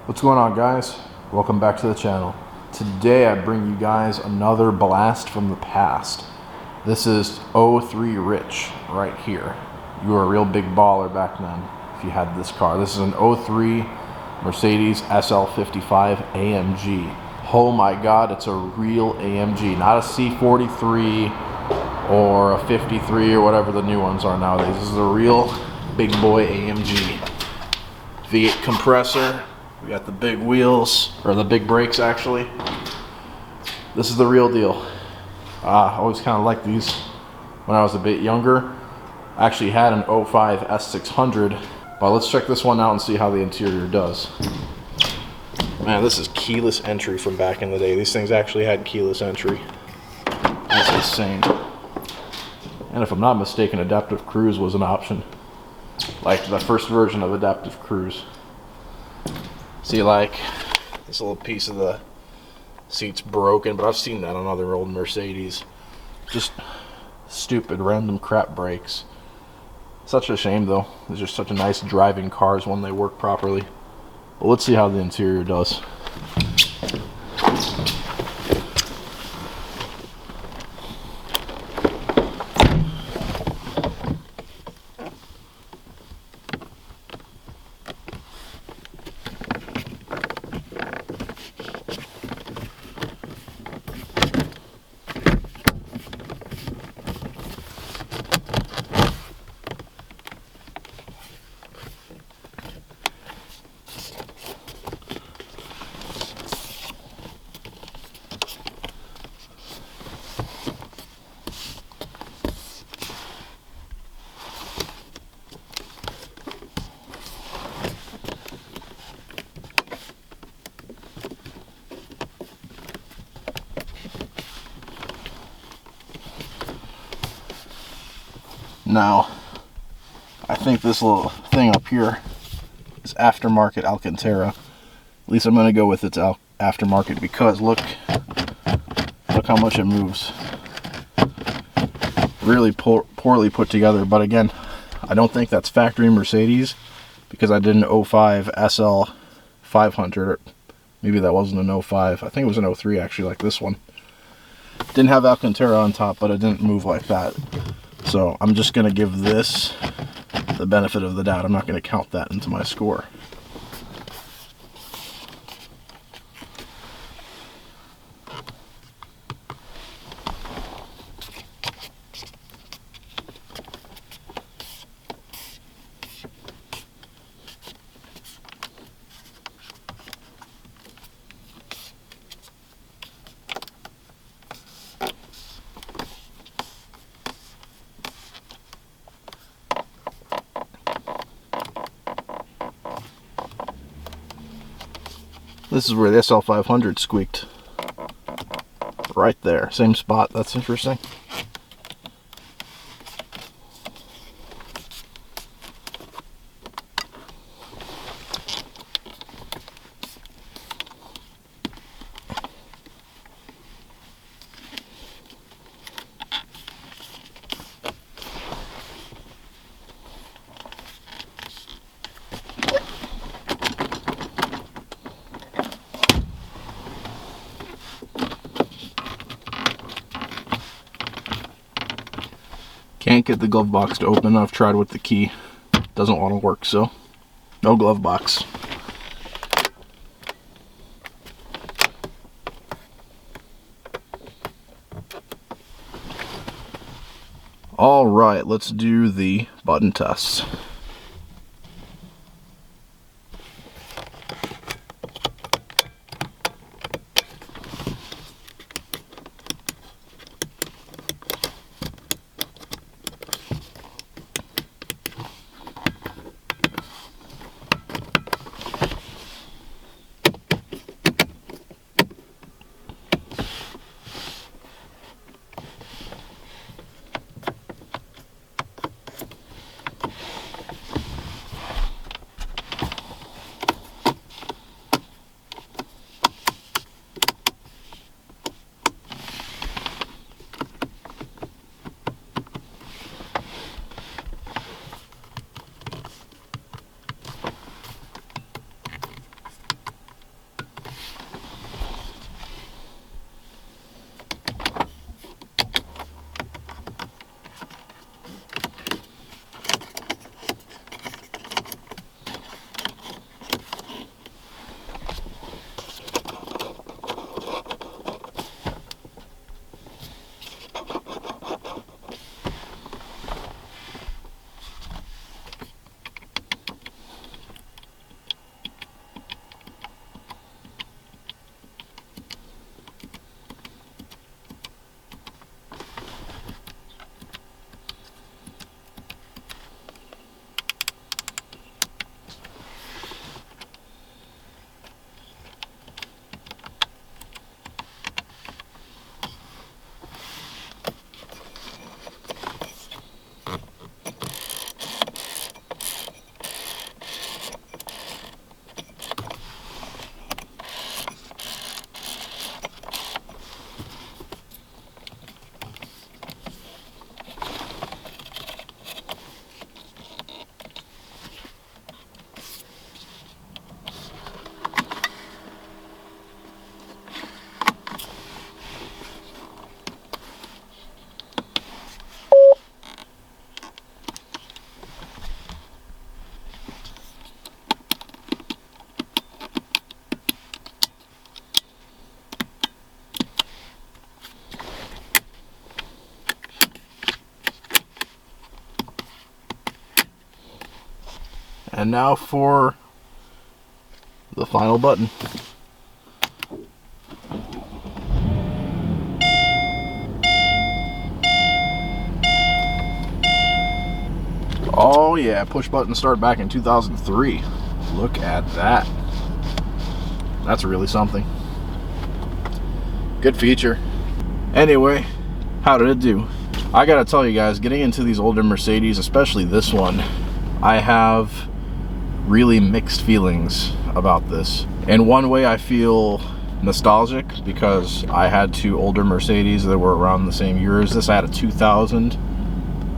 What's going on, guys? Welcome back to the channel. Today I bring you guys another blast from the past. This is 03 Rich right here. You were a real big baller back then if you had this car. This is an 03 Mercedes SL 55 AMG. Oh my god, it's a real AMG, not a C43 or a 53 or whatever the new ones are nowadays. This is a real big boy AMG. V8 compressor. We got the big wheels, or the big brakes actually. This is the real deal. I always kind of liked these when I was a bit younger. I actually had an 05 S600, but let's check this one out and see how the interior does. Man, this is keyless entry from back in the day. These things actually had keyless entry. That's insane. And if I'm not mistaken, adaptive cruise was an option. Like the first version of adaptive cruise. See, like, this little piece of the seat's broken, but I've seen that on other old Mercedes. Just stupid, random crap brakes. Such a shame, though. These are such a nice driving cars when they work properly. But let's see how the interior does. Now, I think this little thing up here is aftermarket Alcantara. At least I'm going to go with its aftermarket because look how much it moves. Really poorly put together, but again, I don't think that's factory Mercedes because I did an 05 SL 500. Maybe that wasn't an 05. I think it was an 03 actually, like this one. Didn't have Alcantara on top, but it didn't move like that. So I'm just going to give this the benefit of the doubt. I'm not going to count that into my score. This is where the SL500 squeaked. Right there. Same spot. That's interesting. Can't get the glove box to open. I've tried with the key. Doesn't want to work, so no glove box. Alright, let's do the button tests. And now for the final button. Oh yeah, push button start back in 2003. Look at that. That's really something. Good feature. Anyway, how did it do? I gotta tell you guys, getting into these older Mercedes, especially this one, I have really mixed feelings about this. In one way, I feel nostalgic because I had two older Mercedes that were around the same year as this. I had a 2000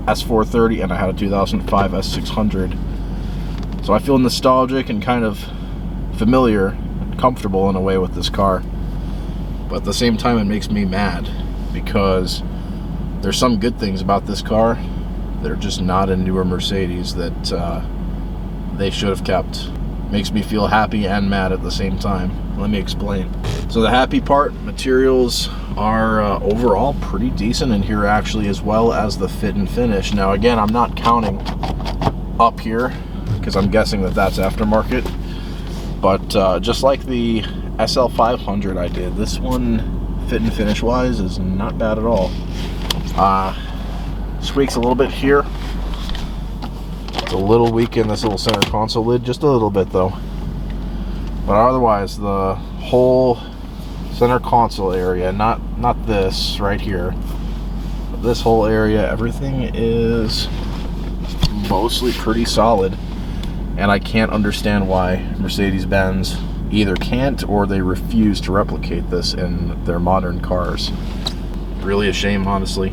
S430 and I had a 2005 S600. So I feel nostalgic and kind of familiar and comfortable in a way with this car. But at the same time, it makes me mad because there's some good things about this car that are just not in newer Mercedes that they should have kept. Makes me feel happy and mad at the same time. Let me explain. So the happy part, materials are overall pretty decent in here actually, as well as the fit and finish. Now again, I'm not counting up here because I'm guessing that that's aftermarket. But just like the SL500 I did, this one fit and finish wise is not bad at all. Squeaks a little bit here. It's a little weak in this little center console lid, just a little bit though. But otherwise, the whole center console area, not this right here, but this whole area, everything is mostly pretty solid. And I can't understand why Mercedes-Benz either can't or they refuse to replicate this in their modern cars. Really a shame, honestly.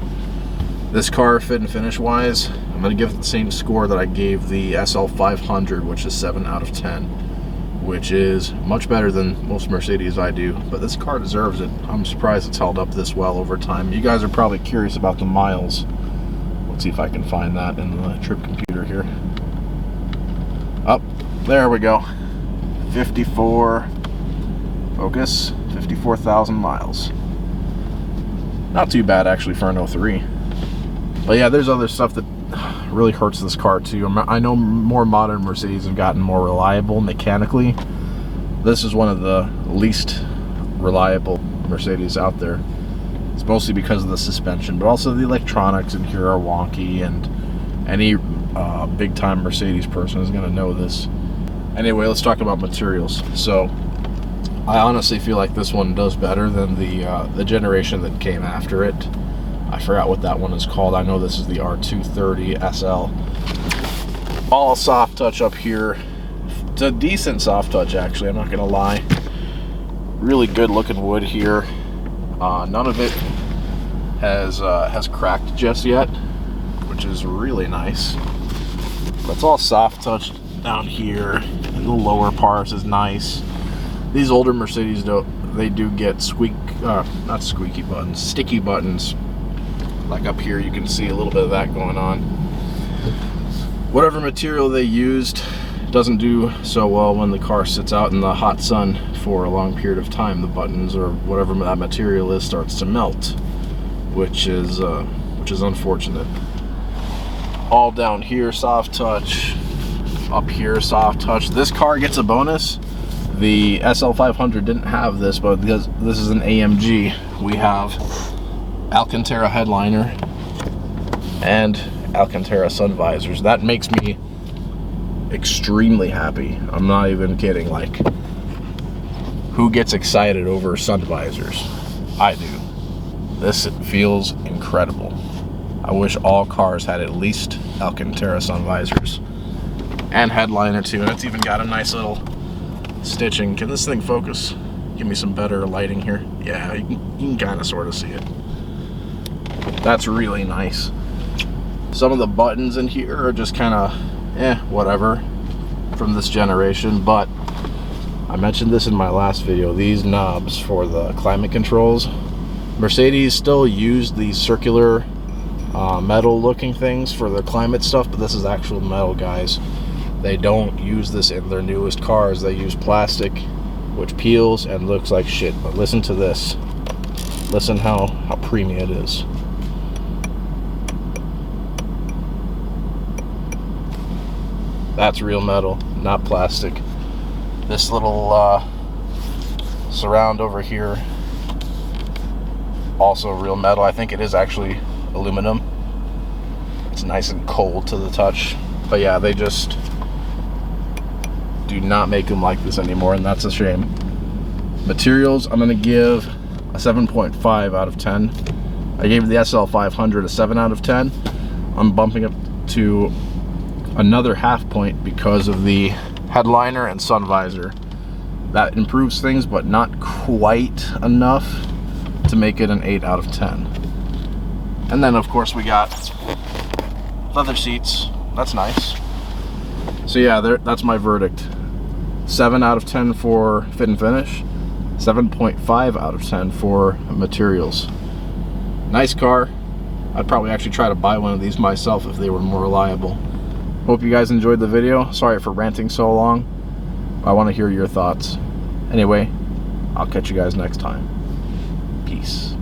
This car, fit and finish wise, I'm going to give it the same score that I gave the SL500, which is 7 out of 10, which is much better than most Mercedes I do, but this car deserves it. I'm surprised it's held up this well over time. You guys are probably curious about the miles. Let's see if I can find that in the trip computer here. Up, there we go. 54,000 miles. Not too bad actually for an 03. But yeah, there's other stuff that really hurts this car too. I know more modern Mercedes have gotten more reliable mechanically. This is one of the least reliable Mercedes out there. It's mostly because of the suspension, but also the electronics in here are wonky, and any big time Mercedes person is going to know this. Anyway, let's talk about materials. So I honestly feel like this one does better than the generation that came after it. I forgot what that one is called. I know this is the R230 SL. All soft touch up here. It's a decent soft touch actually, I'm not gonna lie. Really good looking wood here. None of it has cracked just yet, which is really nice. But it's all soft touch down here, and the lower parts is nice. These older Mercedes do get sticky buttons. Like up here, you can see a little bit of that going on. Whatever material they used doesn't do so well when the car sits out in the hot sun for a long period of time. The buttons or whatever that material is starts to melt, which is unfortunate. All down here, soft touch. Up here, soft touch. This car gets a bonus. The SL500 didn't have this, but because this is an AMG, we have Alcantara headliner and Alcantara sun visors. That makes me extremely happy. I'm not even kidding. Like, who gets excited over sun visors? I do. This feels incredible. I wish all cars had at least Alcantara sun visors and headliner too. And it's even got a nice little stitching. Can this thing focus? Give me some better lighting here. Yeah, you can kind of sort of see it. That's really nice. Some of the buttons in here are just kind of whatever from this generation, but I mentioned this in my last video. These knobs for the climate controls, Mercedes still used these circular metal looking things for the climate stuff, but this is actual metal, guys. They don't use this in their newest cars. They use plastic, which peels and looks like shit. But listen to this. Listen how premium it is. That's real metal, not plastic. This little surround over here, also real metal. I think it is actually aluminum. It's nice and cold to the touch. But yeah, they just do not make them like this anymore, and that's a shame. Materials, I'm gonna give a 7.5 out of 10. I gave the SL500 a 7 out of 10. I'm bumping up to another half point because of the headliner and sun visor. That improves things, but not quite enough to make it an 8 out of 10. And then of course we got leather seats. That's nice. So yeah, that's my verdict. 7 out of 10 for fit and finish. 7.5 out of 10 for materials. Nice car. I'd probably actually try to buy one of these myself if they were more reliable. Hope you guys enjoyed the video. Sorry for ranting so long. I want to hear your thoughts. Anyway, I'll catch you guys next time. Peace.